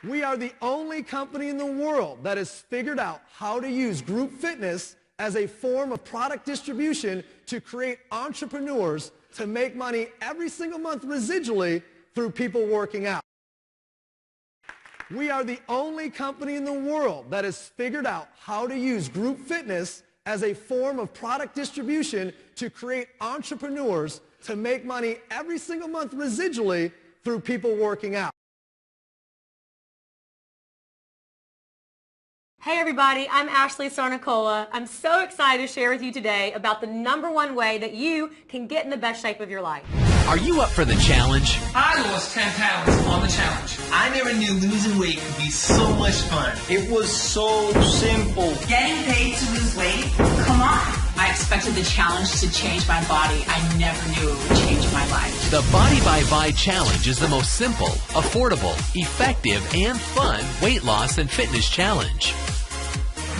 We are the only company in the world that has figured out how to use group fitness as a form of product distribution to create entrepreneurs to make money every single month residually through people working out. We are the only company in the world that has figured out how to use group fitness as a form of product distribution to create entrepreneurs to make money every single month residually through people working out. Hey everybody, I'm Ashley Sarnicola. I'm so excited to share with you today about the #1 way that you can get in the best shape of your life. Are you up for the challenge? I lost 10 pounds on the challenge. I never knew losing weight could be so much fun. It was so simple. Getting paid to lose weight? Come on. I expected the challenge to change my body. I never knew it would change my life. The Body by Vi Challenge is the most simple, affordable, effective, and fun weight loss and fitness challenge.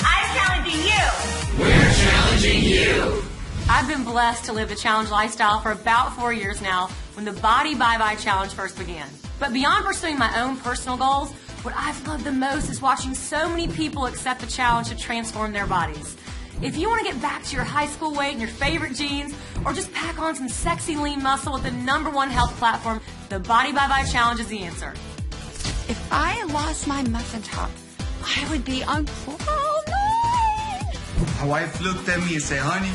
I'm challenging you. We're challenging you. I've been blessed to live the challenge lifestyle for about 4 years now when the Body by Vi Challenge first began. But beyond pursuing my own personal goals, what I've loved the most is watching so many people accept the challenge to transform their bodies. If you want to get back to your high school weight and your favorite jeans, or just pack on some sexy lean muscle with the #1 health platform, the Body by Vi Challenge is the answer. If I lost my muffin top, I would be on cloud nine. My wife looked at me and said, honey,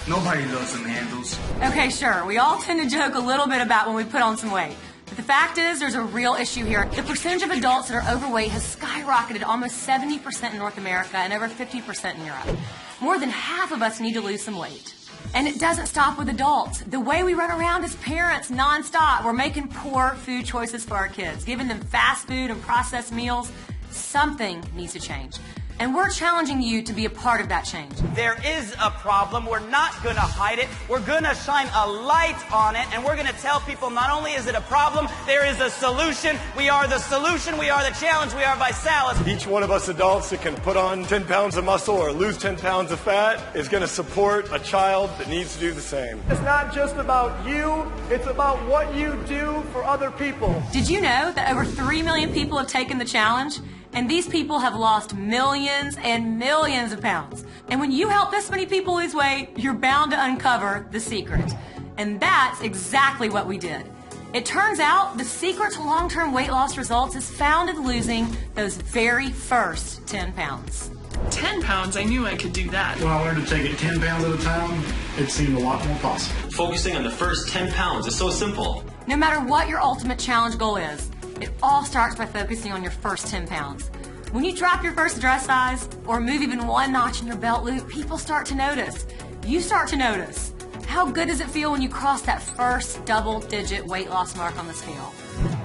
nobody loves them handles. Okay, sure, we all tend to joke a little bit about when we put on some weight. But the fact is, there's a real issue here. The percentage of adults that are overweight has skyrocketed almost 70% in North America and over 50% in Europe. More than half of us need to lose some weight. And it doesn't stop with adults. The way we run around as parents nonstop, we're making poor food choices for our kids, giving them fast food and processed meals. Something needs to change. And we're challenging you to be a part of that change. There is a problem. We're not going to hide it. We're going to shine a light on it. And we're going to tell people not only is it a problem, there is a solution. We are the solution. We are the challenge. We are ViSalus. Each one of us adults that can put on 10 pounds of muscle or lose 10 pounds of fat is going to support a child that needs to do the same. It's not just about you, it's about what you do for other people. Did you know that over 3 million people have taken the challenge? And these people have lost millions and millions of pounds. And when you help this many people lose weight, you're bound to uncover the secret. And that's exactly what we did. It turns out the secret to long-term weight loss results is found in losing those very first 10 pounds. 10 pounds, I knew I could do that. When I learned to take it 10 pounds at a time, it seemed a lot more possible. Focusing on the first 10 pounds is so simple. No matter what your ultimate challenge goal is, it all starts by focusing on your first 10 pounds. When you drop your first dress size or move even 1 notch in your belt loop, people start to notice. You start to notice. How good does it feel when you cross that first double-digit weight loss mark on the scale?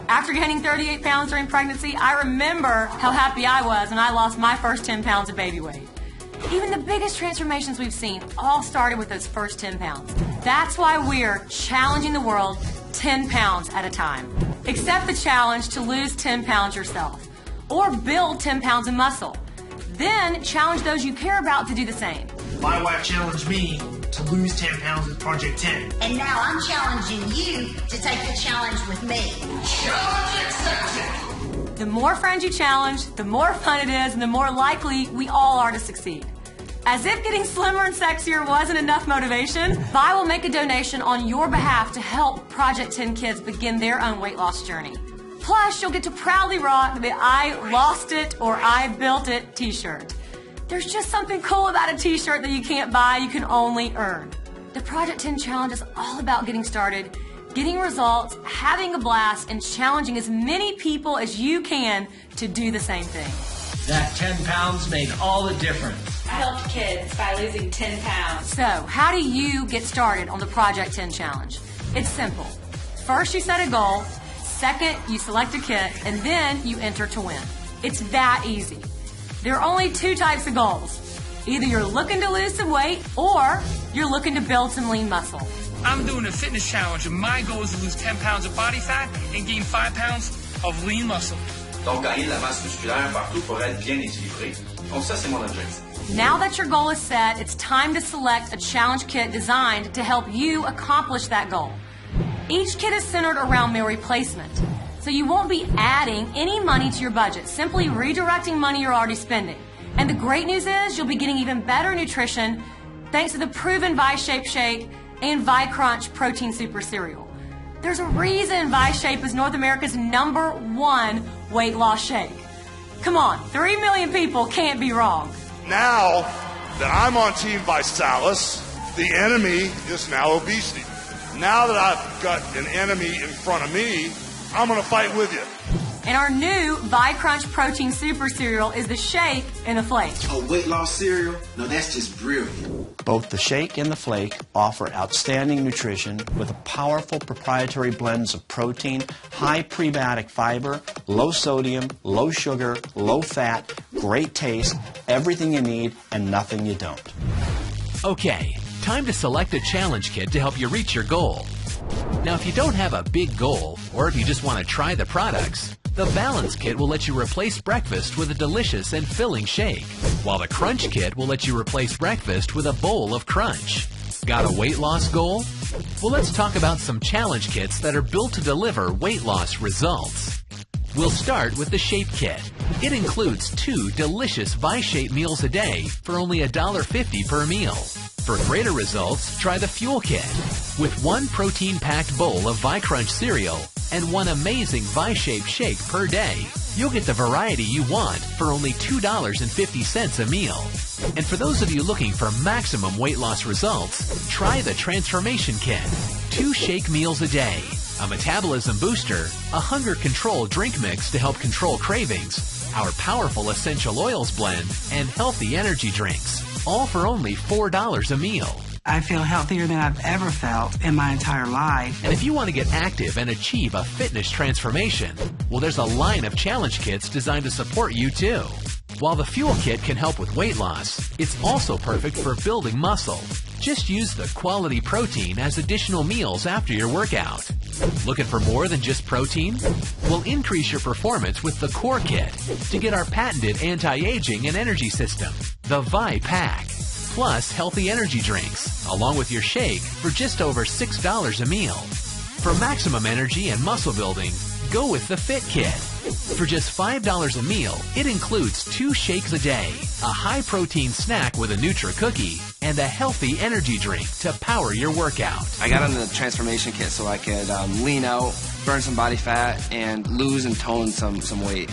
After gaining 38 pounds during pregnancy, I remember how happy I was when I lost my first 10 pounds of baby weight. Even the biggest transformations we've seen all started with those first 10 pounds. That's why we're challenging the world 10 pounds at a time. Accept the challenge to lose 10 pounds yourself or build 10 pounds of muscle. Then challenge those you care about to do the same. My wife challenged me to lose 10 pounds with Project 10. And now I'm challenging you to take the challenge with me. Challenge accepted. The more friends you challenge, the more fun it is, and the more likely we all are to succeed. As if getting slimmer and sexier wasn't enough motivation, Vi will make a donation on your behalf to help Project 10 kids begin their own weight loss journey. Plus, you'll get to proudly rock the I lost it or I built it t-shirt. There's just something cool about a t-shirt that you can't buy, you can only earn. The Project 10 Challenge is all about getting started, getting results, having a blast, and challenging as many people as you can to do the same thing. That 10 pounds made all the difference. I helped kids by losing 10 pounds. So, how do you get started on the Project 10 Challenge? It's simple. First, you set a goal. Second, you select a kit. And then you enter to win. It's that easy. There are only 2 types of goals. Either you're looking to lose some weight or you're looking to build some lean muscle. I'm doing a fitness challenge, and my goal is to lose 10 pounds of body fat and gain 5 pounds of lean muscle. Donc, gagner de la masse musculaire partout pour être bien équilibré. Donc, ça, c'est mon objectif. Now that your goal is set, it's time to select a challenge kit designed to help you accomplish that goal. Each kit is centered around meal replacement. So So you won't be adding any money to your budget, simply redirecting money you're already spending. And the great news is you'll be getting even better nutrition thanks to the proven Vi-Shape Shake and Vi-Crunch Protein Super Cereal. There's a reason Vi-Shape is North America's #1 weight loss shake. Come on, 3 million people can't be wrong. Now that I'm on Team Visalis, the enemy is now obesity. Now that I've got an enemy in front of me, I'm going to fight with you. And our new Vi-Crunch Protein Super Cereal is the shake and the flake. A weight loss cereal? No, that's just brilliant. Both the shake and the flake offer outstanding nutrition with powerful proprietary blends of protein, high prebiotic fiber, low sodium, low sugar, low fat, great taste, everything you need and nothing you don't. Okay, time to select a challenge kit to help you reach your goal. Now, if you don't have a big goal, or if you just want to try the products, the Balance Kit will let you replace breakfast with a delicious and filling shake, while the Crunch Kit will let you replace breakfast with a bowl of crunch. Got a weight loss goal? Well, let's talk about some challenge kits that are built to deliver weight loss results. We'll start with the Shape Kit. It includes 2 delicious Vi-Shape meals a day for only $1.50 per meal. For greater results, try the Fuel Kit. With 1 protein-packed bowl of Vi-Crunch cereal and 1 amazing Vi-Shape shake per day, you'll get the variety you want for only $2.50 a meal. And for those of you looking for maximum weight loss results, try the Transformation Kit. 2 shake meals a day, a metabolism booster, a hunger control drink mix to help control cravings, our powerful essential oils blend, and healthy energy drinks, all for only $4 a meal. I feel healthier than I've ever felt in my entire life. And if you want to get active and achieve a fitness transformation, well, there's a line of challenge kits designed to support you too. While the Fuel Kit can help with weight loss, it's also perfect for building muscle. Just use the quality protein as additional meals after your workout. Looking for more than just protein? We'll increase your performance with the Core Kit to get our patented anti-aging and energy system, the Vi-Pack, plus healthy energy drinks, along with your shake for just over $6 a meal. For maximum energy and muscle building, go with the Fit Kit. For just $5 a meal, it includes 2 shakes a day, a high-protein snack with a Nutri cookie, and a healthy energy drink to power your workout. I got on the Transformation Kit so I could lean out, burn some body fat, and lose and tone some weight.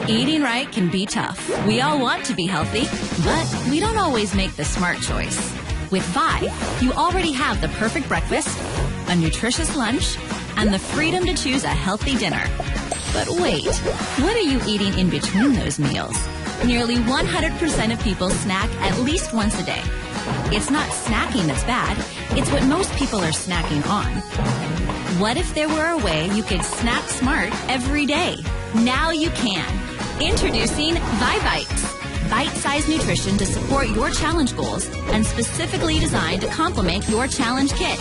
Eating right can be tough. We all want to be healthy, but we don't always make the smart choice. With Vi, you already have the perfect breakfast, a nutritious lunch, and the freedom to choose a healthy dinner. But wait, what are you eating in between those meals? Nearly 100% of people snack at least once a day. It's not snacking that's bad, it's what most people are snacking on. What if there were a way you could snack smart every day? Now you can. Introducing Vi-Bites. Bite-sized nutrition to support your challenge goals and specifically designed to complement your challenge kit.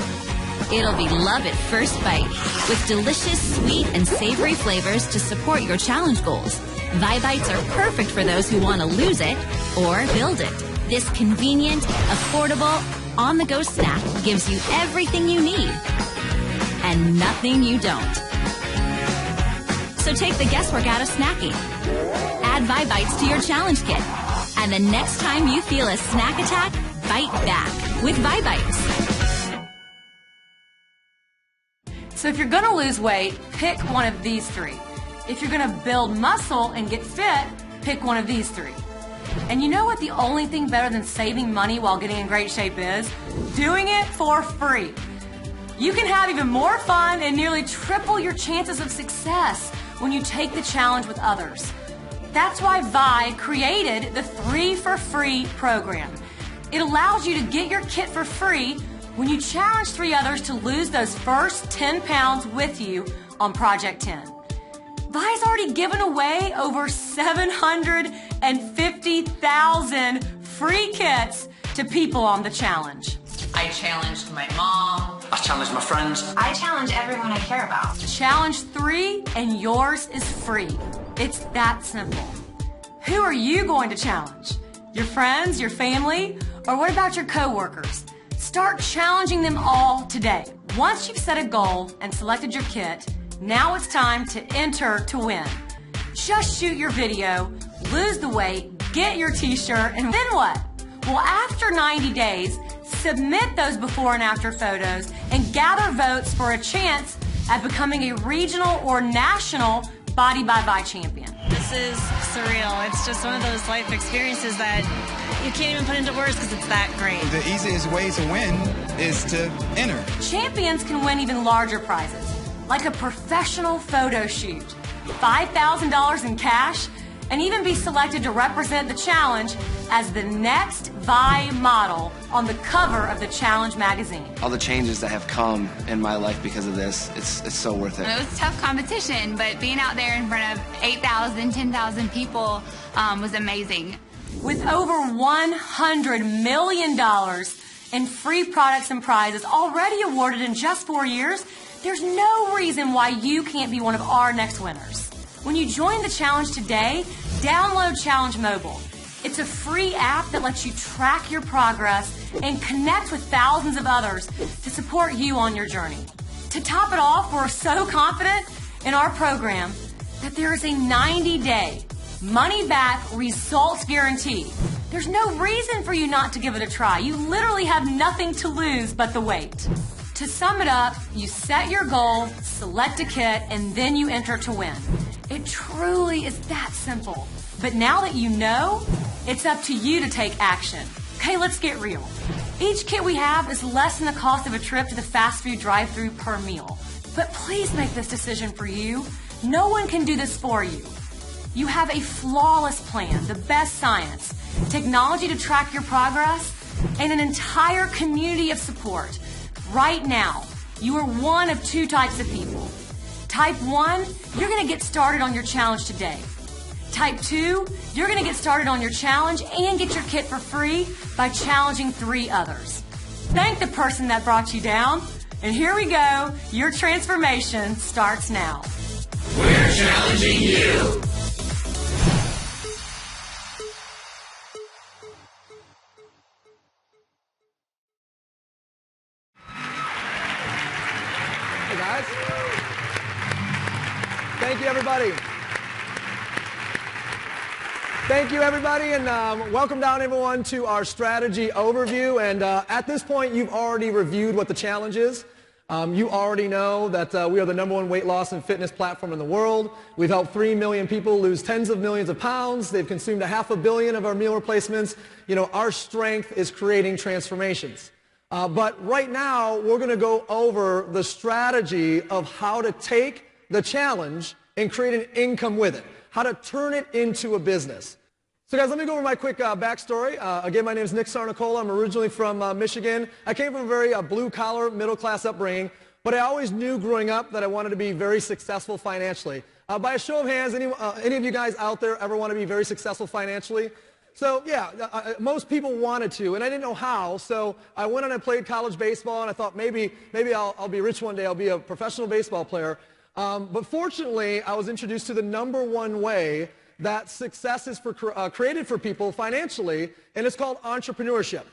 It'll be love at first bite with delicious, sweet, and savory flavors to support your challenge goals. Vi-Bites are perfect for those who want to lose it or build it. This convenient, affordable, on-the-go snack gives you everything you need and nothing you don't. So take the guesswork out of snacking. Add Vi-Bites to your challenge kit. And the next time you feel a snack attack, bite back with Vi-Bites. So if you're going to lose weight, pick one of these 3. If you're going to build muscle and get fit, pick one of these 3. And you know what the only thing better than saving money while getting in great shape is? Doing it for free. You can have even more fun and nearly triple your chances of success when you take the challenge with others. That's why Vi created the 3 for Free program. It allows you to get your kit for free when you challenge 3 others to lose those first 10 pounds with you on Project 10. Vi's already given away over 750,000 free kits to people on the challenge. I challenged my mom. I challenged my friends. I challenge everyone I care about. Challenge 3 and yours is free. It's that simple. Who are you going to challenge? Your friends, your family, or what about your coworkers? Start challenging them all today. Once you've set a goal and selected your kit, now it's time to enter to win. Just shoot your video, lose the weight, get your t-shirt, and then what? Well, after 90 days, submit those before and after photos and gather votes for a chance at becoming a regional or national Body by Vi champion. This is surreal. It's just one of those life experiences that you can't even put into words because it's that great. The easiest way to win is to enter. Champions can win even larger prizes, like a professional photo shoot, $5,000 in cash, and even be selected to represent the challenge as the next Vi model on the cover of the Challenge magazine. All the changes that have come in my life because of this, it's so worth it. It was a tough competition, but being out there in front of 8,000, 10,000 people was amazing. With over $100 million in free products and prizes already awarded in just 4 years, there's no reason why you can't be one of our next winners. When you join the challenge today, download Challenge Mobile. It's a free app that lets you track your progress and connect with thousands of others to support you on your journey. To top it off, we're so confident in our program that there is a 90-day money-back results guarantee. There's no reason for you not to give it a try. You literally have nothing to lose but the wait. To sum it up, you set your goal, select a kit, and then you enter to win. It truly is that simple. But now that you know, it's up to you to take action. Okay, let's get real. Each kit we have is less than the cost of a trip to the fast food drive-thru per meal. But please make this decision for you. No one can do this for you. You have a flawless plan, the best science, technology to track your progress, and an entire community of support. Right now, you are one of two types of people. Type 1, you're going to get started on your challenge today. Type 2, you're going to get started on your challenge and get your kit for free by challenging 3 others. Thank the person that brought you down. And here we go. Your transformation starts now. We're challenging you. Hey guys. Thank you, everybody. Thank you, everybody, and welcome down, everyone, to our strategy overview. And at this point, you've already reviewed what the challenge is. You already know that we are the #1 weight loss and fitness platform in the world. We've helped 3 million people lose tens of millions of pounds. They've consumed 500 million of our meal replacements. You know, our strength is creating transformations. But right now, we're going to go over the strategy of how to take the challenge and create an income with it, how to turn it into a business. So guys, let me go over my quick backstory. Again, my name is Nick Sarnicola. I'm originally from Michigan. I came from a very blue-collar, middle-class upbringing, but I always knew growing up that I wanted to be very successful financially. By a show of hands, any of you guys out there ever want to be very successful financially? So yeah, most people wanted to, and I didn't know how, so I went and I played college baseball, and I thought maybe I'll be rich one day, I'll be a professional baseball player. But fortunately, I was introduced to the #1 way that success is created for people financially, and it's called entrepreneurship.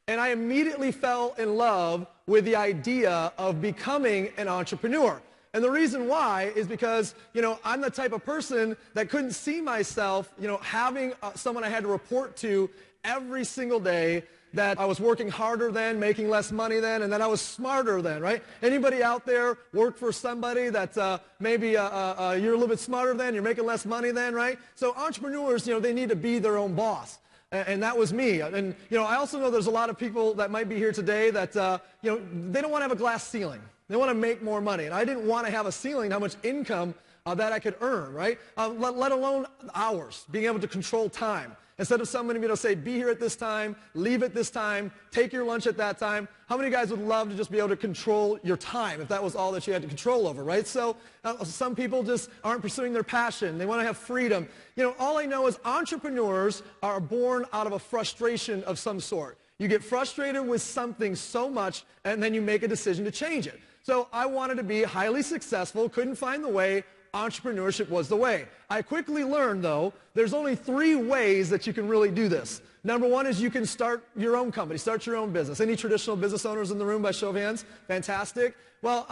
And I immediately fell in love with the idea of becoming an entrepreneur. And the reason why is because, you know, I'm the type of person that couldn't see myself, you know, having someone I had to report to every single day, that I was working harder than, making less money than, and then I was smarter than, right? Anybody out there work for somebody that maybe you're a little bit smarter than, you're making less money than, right? So entrepreneurs, you know, they need to be their own boss. And that was me. And, you know, I also know there's a lot of people that might be here today that, you know, they don't want to have a glass ceiling. They want to make more money. And I didn't want to have a ceiling, how much income that I could earn, right? Let alone hours, being able to control time. Instead of somebody being able to say, be here at this time, leave at this time, take your lunch at that time. How many guys would love to just be able to control your time if that was all that you had to control over, right? So some people just aren't pursuing their passion. They want to have freedom. You know, all I know is entrepreneurs are born out of a frustration of some sort. You get frustrated with something so much, and then you make a decision to change it. So I wanted to be highly successful, couldn't find the way, entrepreneurship was the way. I quickly learned, though, there's only 3 ways that you can really do this. Number 1 is you can start your own company, start your own business. Any traditional business owners in the room by show of hands? Fantastic. Well,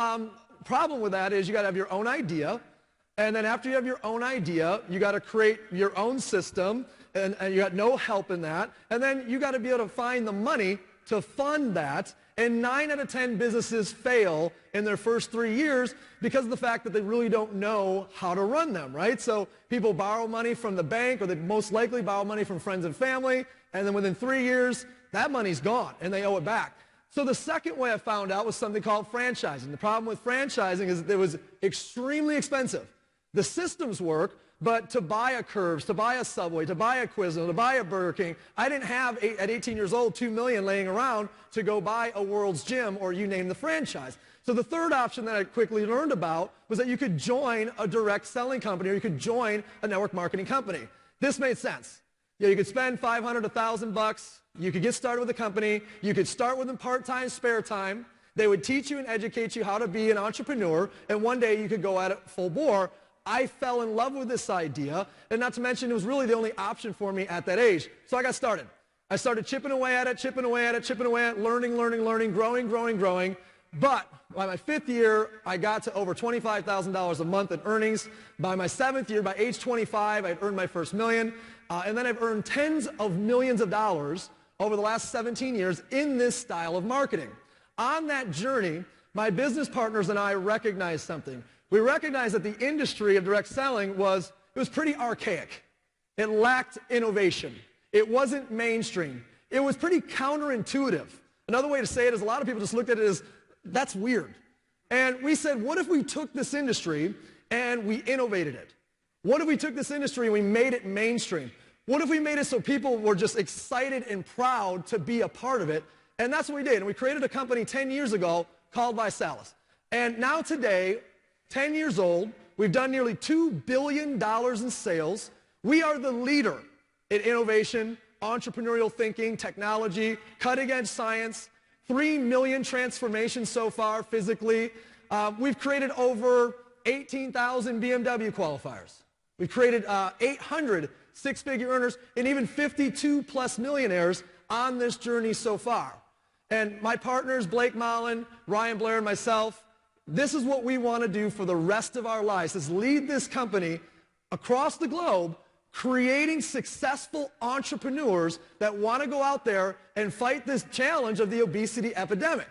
problem with that is you got to have your own idea. And then after you have your own idea, you got to create your own system, and you got no help in that. And then you got to be able to find the money to fund that. And 9 out of 10 businesses fail in their first 3 years because of the fact that they really don't know how to run them, right? So people borrow money from the bank, or they most likely borrow money from friends and family, and then within 3 years, that money's gone, and they owe it back. So the second way I found out was something called franchising. The problem with franchising is that it was extremely expensive. The systems work, but to buy a Curves, to buy a Subway, to buy a Quizno, to buy a Burger King, I didn't have, at 18 years old, $2 million laying around to go buy a World's Gym, or you name the franchise. So the third option that I quickly learned about was that you could join a direct selling company, or you could join a network marketing company. This made sense. Yeah, you could spend $500, $1,000. You could get started with a company. You could start with them part-time, spare time. They would teach you and educate you how to be an entrepreneur, and one day you could go at it full bore. I fell in love with this idea, and not to mention it was really the only option for me at that age. So I got started. I started chipping away at it, learning, growing. But by my 5th year, I got to over $25,000 a month in earnings. By my 7th year, by age 25, I'd earned my first $1 million. And then I've earned tens of millions of dollars over the last 17 years in this style of marketing. On that journey, my business partners and I recognized something. We recognized that the industry of direct selling was pretty archaic. It lacked innovation. It wasn't mainstream. It was pretty counterintuitive. Another way to say it is a lot of people just looked at it as, that's weird. And we said, what if we took this industry and we innovated it? What if we took this industry and we made it mainstream? What if we made it so people were just excited and proud to be a part of it? And that's what we did. And we created a company 10 years ago called ViSalus. And now today, 10 years old, we've done nearly $2 billion in sales. We are the leader in innovation, entrepreneurial thinking, technology, cutting-edge science, 3 million transformations so far physically. We've created over 18,000 BMW qualifiers. We've created 800 six-figure earners and even 52-plus millionaires on this journey so far. And my partners, Blake Mullen, Ryan Blair, and myself, this is what we want to do for the rest of our lives, is lead this company across the globe, creating successful entrepreneurs that want to go out there and fight this challenge of the obesity epidemic.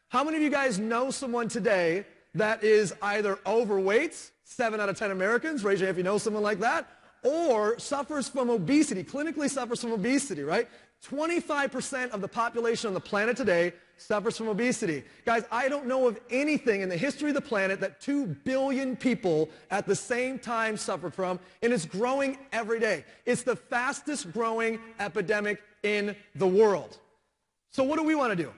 How many of you guys know someone today that is either overweight, 7 out of 10 Americans, raise your hand if you know someone like that, or suffers from obesity, clinically suffers from obesity, right? 25% of the population on the planet today suffers from obesity. Guys, I don't know of anything in the history of the planet that 2 billion people at the same time suffer from, and it's growing every day. It's the fastest growing epidemic in the world. So what do we want to do?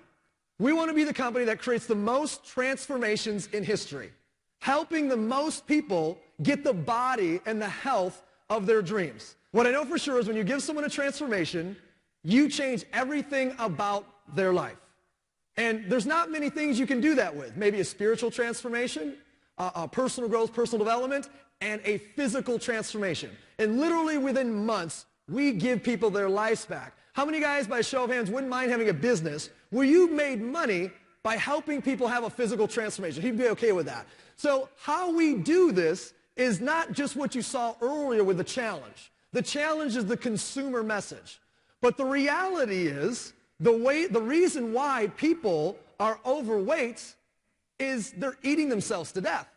We want to be the company that creates the most transformations in history, helping the most people get the body and the health of their dreams. What I know for sure is when you give someone a transformation, you change everything about their life. And there's not many things you can do that with. Maybe a spiritual transformation, personal growth, personal development, and a physical transformation. And literally within months, we give people their lives back. How many guys, by a show of hands, wouldn't mind having a business where you made money by helping people have a physical transformation? He'd be okay with that. So how we do this is not just what you saw earlier with the challenge. The challenge is the consumer message. But the reality is, the reason why people are overweight is they're eating themselves to death.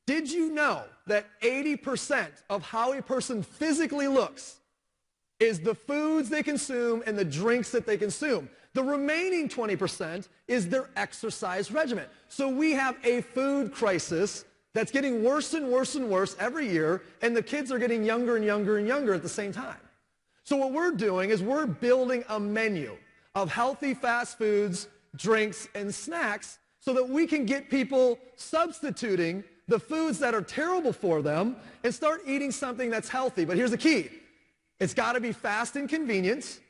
Did you know that 80% of how a person physically looks is the foods they consume and the drinks that they consume? The remaining 20% is their exercise regimen. So we have a food crisis that's getting worse and worse and worse every year, and the kids are getting younger and younger and younger at the same time. So what we're doing is we're building a menu of healthy fast foods, drinks, and snacks so that we can get people substituting the foods that are terrible for them and start eating something that's healthy. But here's the key. It's got to be fast and convenient.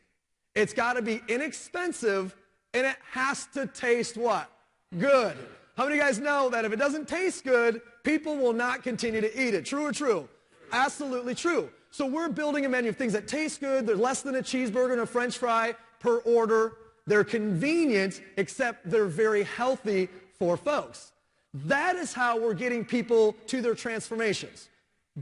It's got to be inexpensive, and it has to taste what? Good. How many of you guys know that if it doesn't taste good, people will not continue to eat it? True or true? Absolutely true. So we're building a menu of things that taste good. They're less than a cheeseburger and a French fry per order. They're convenient, except they're very healthy for folks. That is how we're getting people to their transformations.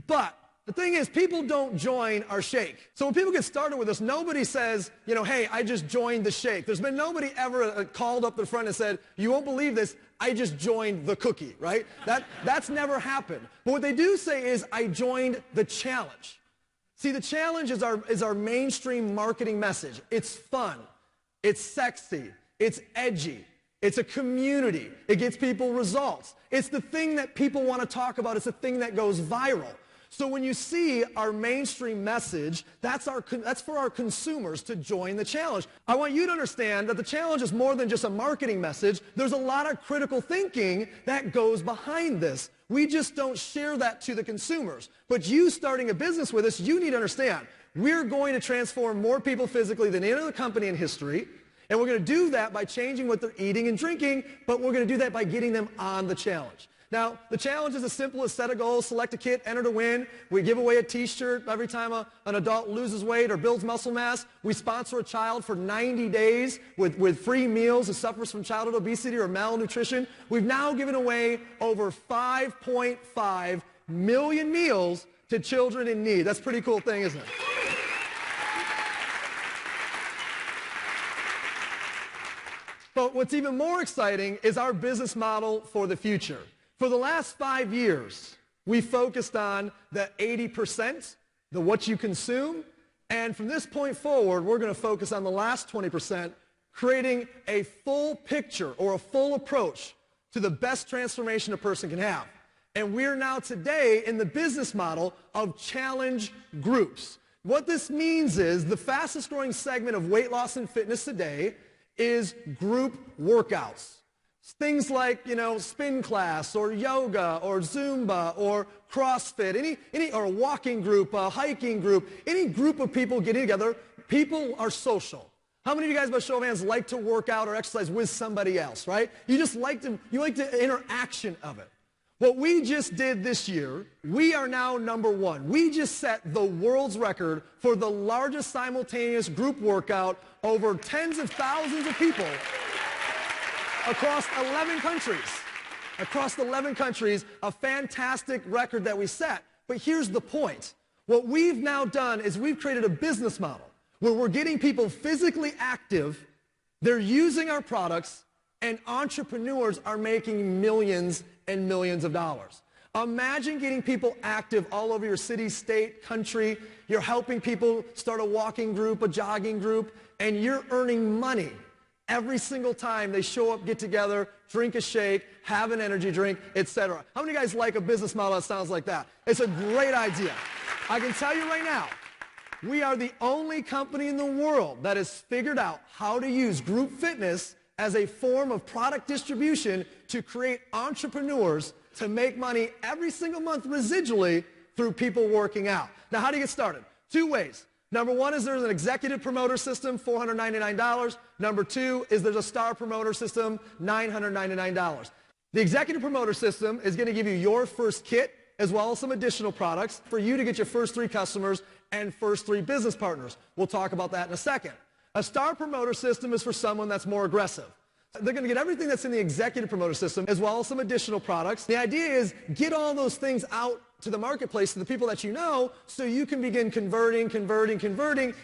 But the thing is, people don't join our shake. So when people get started with us, nobody says, you know, hey, I just joined the shake. There's been nobody ever called up the front and said, you won't believe this, I just joined the cookie, right? That's never happened. But what they do say is, I joined the challenge. See, the challenge is our mainstream marketing message. It's fun. It's sexy. It's edgy. It's a community. It gets people results. It's the thing that people want to talk about. It's the thing that goes viral. So when you see our mainstream message, that's for our consumers to join the challenge. I want you to understand that the challenge is more than just a marketing message. There's a lot of critical thinking that goes behind this. We just don't share that to the consumers. But you starting a business with us, you need to understand, we're going to transform more people physically than any other company in history. And we're going to do that by changing what they're eating and drinking, but we're going to do that by getting them on the challenge. Now, the challenge is as simple as set a goal, select a kit, enter to win. We give away a t-shirt every time an adult loses weight or builds muscle mass. We sponsor a child for 90 days with free meals who suffers from childhood obesity or malnutrition. We've now given away over 5.5 million meals to children in need. That's a pretty cool thing, isn't it? But what's even more exciting is our business model for the future. For the last 5 years, we focused on the 80%, the what you consume, and from this point forward, we're going to focus on the last 20%, creating a full picture or a full approach to the best transformation a person can have. And we're now today in the business model of challenge groups. What this means is the fastest growing segment of weight loss and fitness today is group workouts. Things like, you know, spin class or yoga or Zumba or CrossFit, or a walking group, a hiking group, any group of people getting together. People are social. How many of you guys, by show of hands, like to work out or exercise with somebody else, right? You like the interaction of it. What we just did this year, we are now #1. We just set the world's record for the largest simultaneous group workout over tens of thousands of people across 11 countries. Across 11 countries, a fantastic record that we set. But here's the point. What we've now done is we've created a business model where we're getting people physically active, they're using our products, and entrepreneurs are making millions and millions of dollars. Imagine getting people active all over your city, state, country. You're helping people start a walking group, a jogging group, and you're earning money every single time they show up, get together, drink a shake, have an energy drink, etc. How many of you guys like a business model that sounds like that? It's a great idea. I can tell you right now, we are the only company in the world that has figured out how to use group fitness as a form of product distribution to create entrepreneurs to make money every single month residually through people working out. Now, how do you get started? 2 ways. #1 is there's an executive promoter system, $499. #2 is there's a star promoter system, $999. The executive promoter system is going to give you your first kit as well as some additional products for you to get your first 3 customers and first 3 business partners. We'll talk about that in a second. A star promoter system is for someone that's more aggressive. They're going to get everything that's in the executive promoter system as well as some additional products. The idea is get all those things out to the marketplace, to the people that you know, so you can begin converting,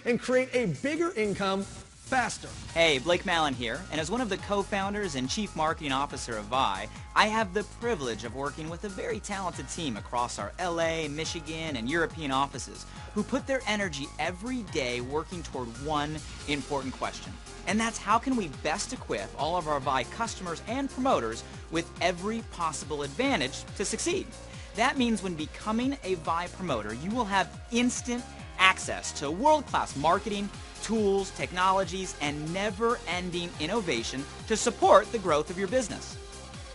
and create a bigger income faster. Hey, Blake Mallon here, and as one of the co-founders and chief marketing officer of Vi, I have the privilege of working with a very talented team across our LA, Michigan, and European offices who put their energy every day working toward one important question. And that's how can we best equip all of our Vi customers and promoters with every possible advantage to succeed. That means when becoming a Vi promoter, you will have instant access to world-class marketing, tools, technologies, and never-ending innovation to support the growth of your business.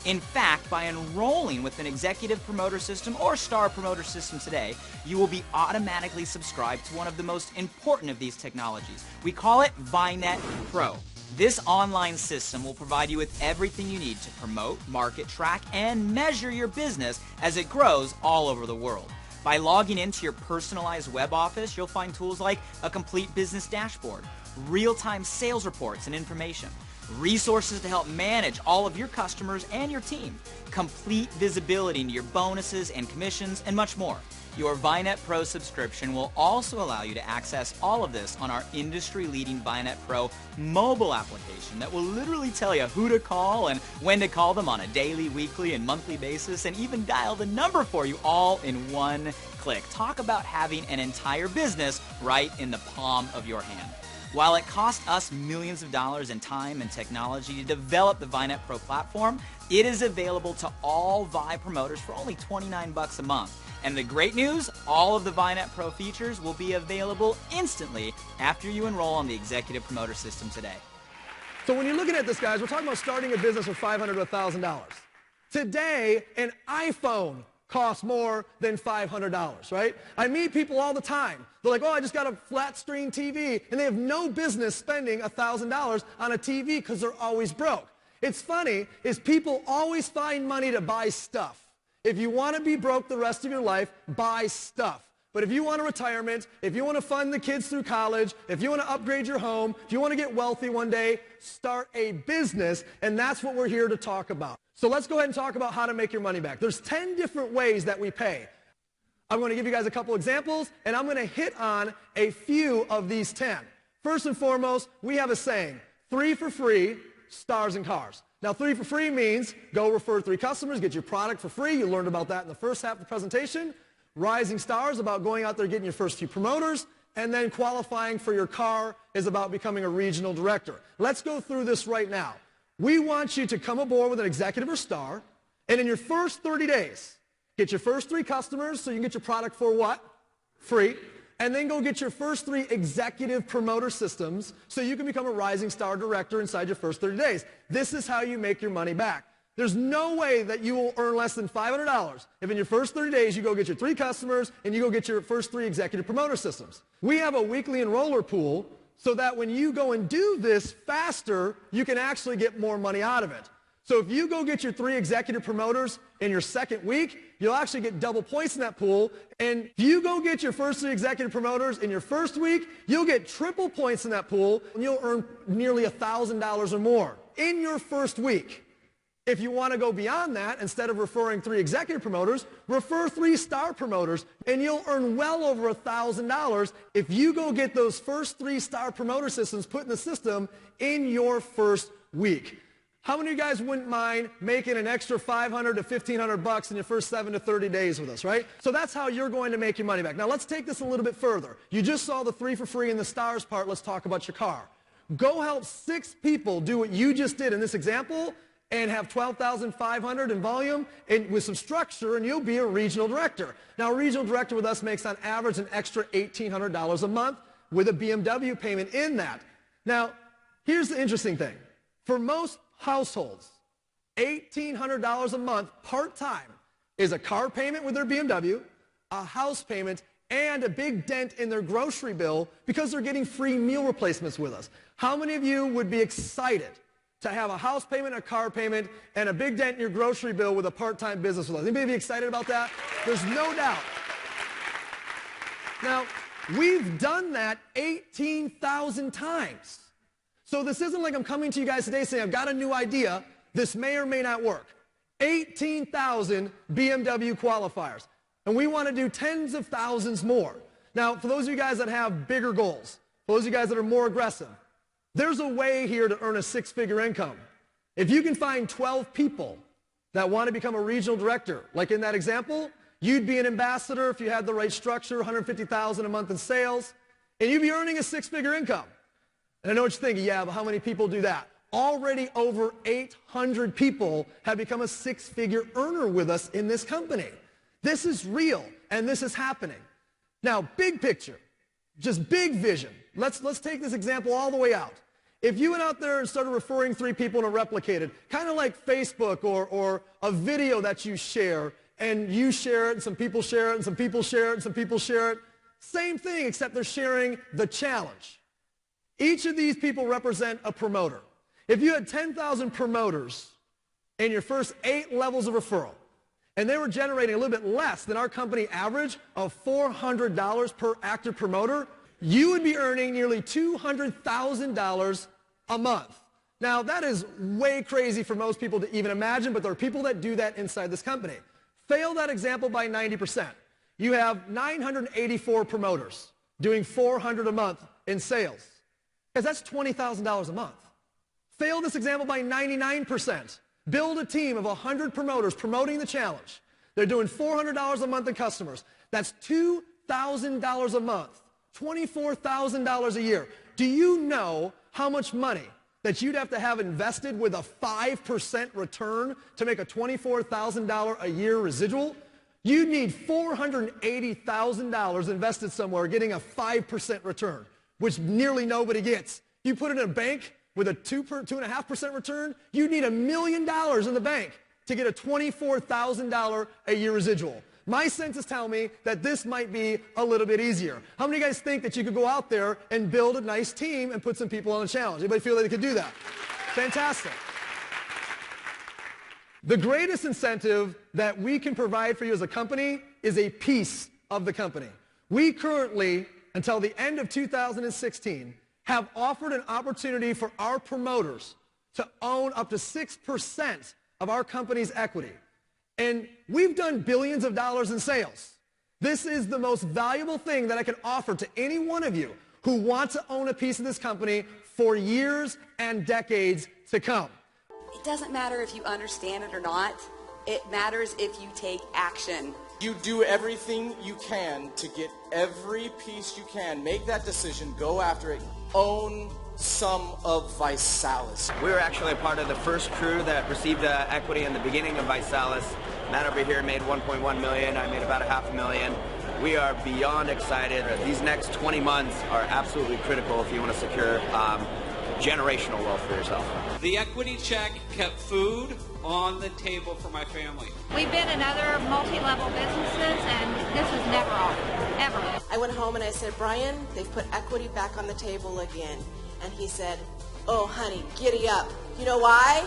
In fact, by enrolling with an executive promoter system or star promoter system today, you will be automatically subscribed to one of the most important of these technologies. We call it ViNet Pro. This online system will provide you with everything you need to promote, market, track, and measure your business as it grows all over the world. By logging into your personalized web office, you'll find tools like a complete business dashboard, real-time sales reports and information, resources to help manage all of your customers and your team, complete visibility into your bonuses and commissions, and much more. Your Vinet Pro subscription will also allow you to access all of this on our industry-leading Vinet Pro mobile application that will literally tell you who to call and when to call them on a daily, weekly, and monthly basis, and even dial the number for you all in one click. Talk about having an entire business right in the palm of your hand. While it cost us millions of dollars in time and technology to develop the Vinet Pro platform, it is available to all Vi promoters for only $29 a month. And the great news, all of the Vinet Pro features will be available instantly after you enroll on the Executive Promoter System today. So when you're looking at this, guys, we're talking about starting a business with $500 to $1,000. Today, an iPhone costs more than $500, right? I meet people all the time. They're like, oh, I just got a flat screen TV, and they have no business spending $1,000 on a TV because they're always broke. It's funny, is people always find money to buy stuff. If you want to be broke the rest of your life, buy stuff. But if you want a retirement, if you want to fund the kids through college, if you want to upgrade your home, if you want to get wealthy one day, start a business, and that's what we're here to talk about. So let's go ahead and talk about how to make your money back. There's 10 different ways that we pay. I'm going to give you guys a couple examples, and I'm going to hit on a few of these 10. First and foremost, we have a saying, 3 for free, stars and cars. Now, 3 for free means go refer 3 customers, get your product for free. You learned about that in the first half of the presentation. Rising stars, about going out there getting your first few promoters. And then qualifying for your car is about becoming a regional director. Let's go through this right now. We want you to come aboard with an executive or star, and in your first 30 days, get your first 3 customers so you can get your product for what? Free. And then go get your first 3 executive promoter systems so you can become a rising star director inside your first 30 days. This is how you make your money back. There's no way that you will earn less than $500 if in your first 30 days you go get your 3 customers and you go get your first 3 executive promoter systems. We have a weekly enroller pool so that when you go and do this faster, you can actually get more money out of it. So if you go get your 3 executive promoters in your second week, you'll actually get double points in that pool. And if you go get your first 3 executive promoters in your first week, you'll get triple points in that pool, and you'll earn nearly $1,000 or more in your first week. If you want to go beyond that, instead of referring 3 executive promoters, refer 3 star promoters, and you'll earn well over $1,000 if you go get those first 3 star promoter systems put in the system in your first week. How many of you guys wouldn't mind making an extra $500 to $1,500 in your first 7 to 30 days with us, right? So that's how you're going to make your money back. Now let's take this a little bit further. You just saw the 3 for free and the stars part. Let's talk about your car. Go help 6 people do what you just did in this example and have $12,500 in volume and with some structure, and you'll be a regional director. Now, a regional director with us makes on average an extra $1,800 a month with a BMW payment in that. Now, here's the interesting thing. For most households, $1,800 a month part-time is a car payment with their BMW, a house payment, and a big dent in their grocery bill because they're getting free meal replacements with us. How many of you would be excited to have a house payment, a car payment, and a big dent in your grocery bill with a part-time business with us? Anybody be excited about that? There's no doubt. Now, we've done that 18,000 times. So this isn't like I'm coming to you guys today saying, I've got a new idea. This may or may not work. 18,000 BMW qualifiers. And we want to do tens of thousands more. Now, for those of you guys that have bigger goals, for those of you guys that are more aggressive, there's a way here to earn a 6-figure income. If you can find 12 people that want to become a regional director, like in that example, you'd be an ambassador if you had the right structure, $150,000 a month in sales, and you'd be earning a 6-figure income. And I know what you're thinking, yeah, but how many people do that? Already over 800 people have become a 6-figure earner with us in this company. This is real, and this is happening. Now, big picture, just big vision. Let's take this example all the way out. If you went out there and started referring 3 people and replicated, kind of like Facebook or a video that you share, and you share it, and some people share it, and some people share it, and some people share it, same thing, except they're sharing the challenge. Each of these people represent a promoter. If you had 10,000 promoters in your first 8 levels of referral, and they were generating a little bit less than our company average of $400 per active promoter, you would be earning nearly $200,000 a month. Now, that is way crazy for most people to even imagine, but there are people that do that inside this company. Fail that example by 90%. You have 984 promoters doing $400 a month in sales, because that's $20,000 a month. Fail this example by 99%. Build a team of 100 promoters promoting the challenge. They're doing $400 a month in customers. That's $2,000 a month, $24,000 a year. Do you know how much money that you'd have to have invested with a 5% return to make a $24,000 a year residual? You'd need $480,000 invested somewhere getting a 5% return, which nearly nobody gets. You put it in a bank with a 2.5% return, you need $1 million in the bank to get a $24,000 a year residual. My senses tell me that this might be a little bit easier. How many of you guys think that you could go out there and build a nice team and put some people on a challenge? Anybody feel that they could do that? Fantastic. The greatest incentive that we can provide for you as a company is a piece of the company. We currently, until the end of 2016, have offered an opportunity for our promoters to own up to 6% of our company's equity. And we've done billions of dollars in sales. This is the most valuable thing that I can offer to any one of you who want to own a piece of this company for years and decades to come. It doesn't matter if you understand it or not. It matters if you take action. You do everything you can to get every piece you can. Make that decision. Go after it. Own some of ViSalus. We were actually a part of the first crew that received equity in the beginning of ViSalus. Matt over here made $1.1 million. I made about $500,000. We are beyond excited. These next 20 months are absolutely critical if you want to secure generational wealth for yourself. The equity check kept food on the table for my family. We've been in other multi-level businesses, and this is never offered, ever. I went home and I said, Brian, they've put equity back on the table again. And he said, oh, honey, giddy up. You know why?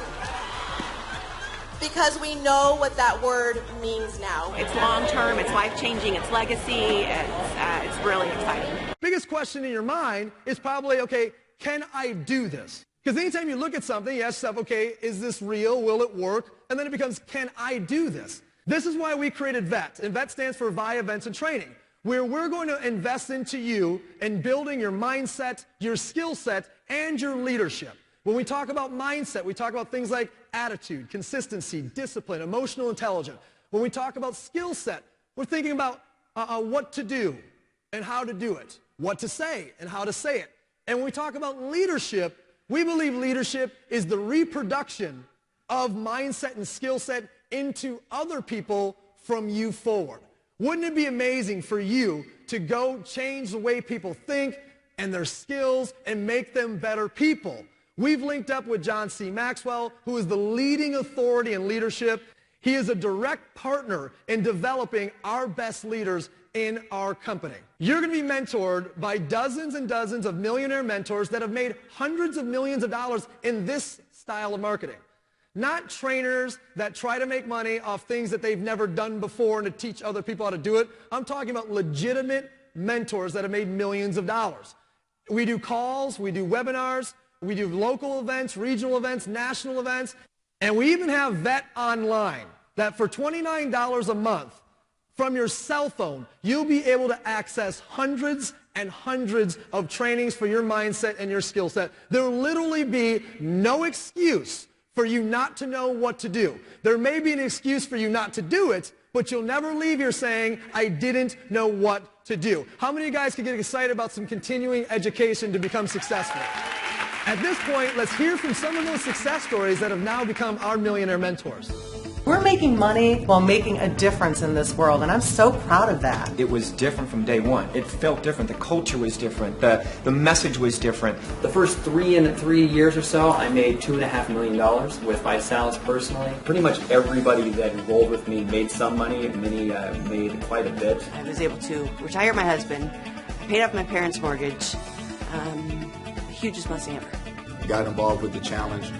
Because we know what that word means now. It's long-term, it's life-changing, it's legacy, it's really exciting. Biggest question in your mind is probably, okay, can I do this? Because anytime you look at something, you ask yourself, okay, is this real? Will it work? And then it becomes, can I do this? This is why we created VET. And VET stands for VI Events and Training, where we're going to invest into you and building your mindset, your skill set, and your leadership. When we talk about mindset, we talk about things like attitude, consistency, discipline, emotional intelligence. When we talk about skill set, we're thinking about what to do and how to do it, what to say and how to say it. And when we talk about leadership, we believe leadership is the reproduction of mindset and skill set into other people from you forward. Wouldn't it be amazing for you to go change the way people think and their skills and make them better people? We've linked up with John C. Maxwell, who is the leading authority in leadership. He is a direct partner in developing our best leaders in our company. You're going to be mentored by dozens and dozens of millionaire mentors that have made hundreds of millions of dollars in this style of marketing. Not trainers that try to make money off things that they've never done before and to teach other people how to do it. I'm talking about legitimate mentors that have made millions of dollars. We do calls, we do webinars, we do local events, regional events, national events, and we even have VET Online that for $29 a month from your cell phone, you'll be able to access hundreds and hundreds of trainings for your mindset and your skill set. There will literally be no excuse for you not to know what to do. There may be an excuse for you not to do it, but you'll never leave here saying, I didn't know what to do. How many of you guys can get excited about some continuing education to become successful? At this point, let's hear from some of those success stories that have now become our millionaire mentors. We're making money while making a difference in this world, and I'm so proud of that. It was different from day one. It felt different. The culture was different. The message was different. The first 3 years or so, I made $2.5 million with ViSalus personally. Pretty much everybody that enrolled with me made some money, and many made quite a bit. I was able to retire my husband, paid off my parents' mortgage, hugest blessing ever. Got involved with the challenge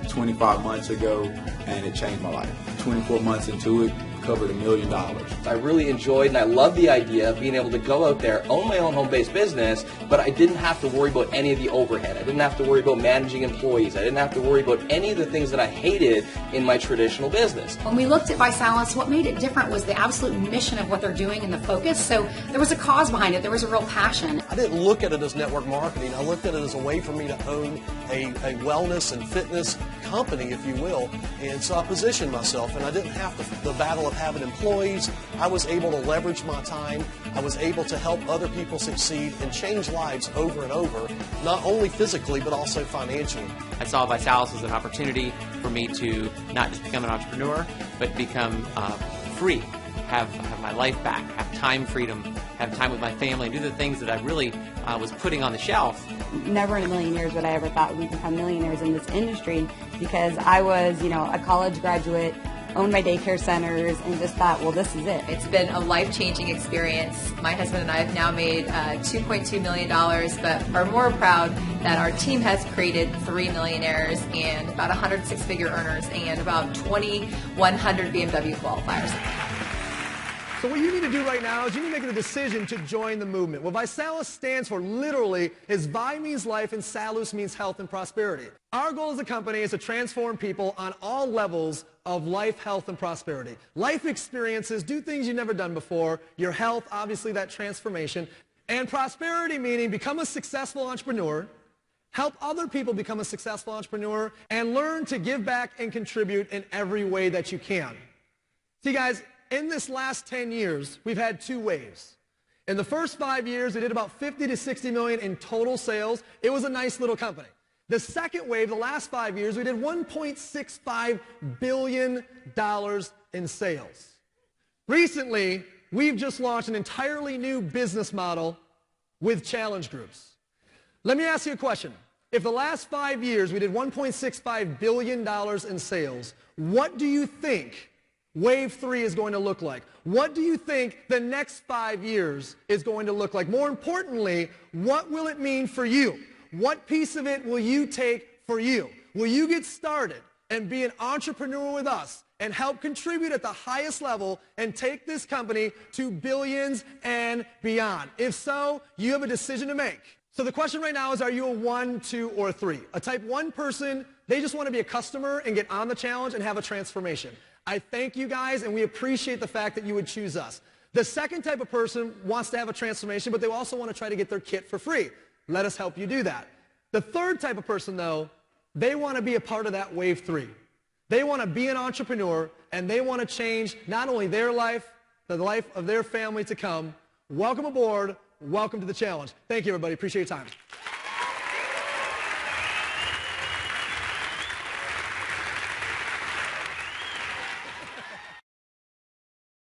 25 months ago, and it changed my life. 24 months into it, covered $1 million. I really enjoyed and I love the idea of being able to go out there, own my own home-based business, but I didn't have to worry about any of the overhead. I didn't have to worry about managing employees. I didn't have to worry about any of the things that I hated in my traditional business. When we looked at ViSalus, what made it different was the absolute mission of what they're doing and the focus. So there was a cause behind it. There was a real passion. I didn't look at it as network marketing. I looked at it as a way for me to own a wellness and fitness company, if you will. And so I positioned myself, and I didn't have the battle of having employees. I was able to leverage my time. I was able to help other people succeed and change lives over and over, not only physically, but also financially. I saw ViSalus as an opportunity for me to not just become an entrepreneur, but become free, have my life back, have time freedom, have time with my family, and do the things that I really was putting on the shelf. Never in a million years would I ever thought we'd become millionaires in this industry, because I was, a college graduate, owned my daycare centers, and just thought, well, this is it. It's been a life-changing experience. My husband and I have now made $2.2 million, but are more proud that our team has created 3 millionaires and about 100 six-figure earners and about 2,100 BMW qualifiers. So what you need to do right now is you need to make a decision to join the movement. What ViSalus stands for literally is Vi means life and Salus means health and prosperity. Our goal as a company is to transform people on all levels of life, health, and prosperity. Life experiences, do things you've never done before, your health, obviously that transformation, and prosperity meaning become a successful entrepreneur, help other people become a successful entrepreneur, and learn to give back and contribute in every way that you can. See guys, in this last 10 years, we've had 2 waves. In the first 5 years, we did about 50 to 60 million in total sales. It was a nice little company. The second wave, the last 5 years, we did $1.65 billion in sales. Recently, we've just launched an entirely new business model with challenge groups. Let me ask you a question. If the last 5 years we did $1.65 billion in sales, what do you think Wave 3 is going to look like? What do you think the next 5 years is going to look like? More importantly, what will it mean for you? What piece of it will you take for you? Will you get started and be an entrepreneur with us and help contribute at the highest level and take this company to billions and beyond? If so, you have a decision to make. So the question right now is, are you a 1, 2, or 3? A type 1 person, they just want to be a customer and get on the challenge and have a transformation. I thank you guys, and we appreciate the fact that you would choose us. The second type of person wants to have a transformation, but they also want to try to get their kit for free. Let us help you do that. The third type of person, though, they want to be a part of that Wave 3. They want to be an entrepreneur, and they want to change not only their life, but the life of their family to come. Welcome aboard. Welcome to the challenge. Thank you, everybody. Appreciate your time.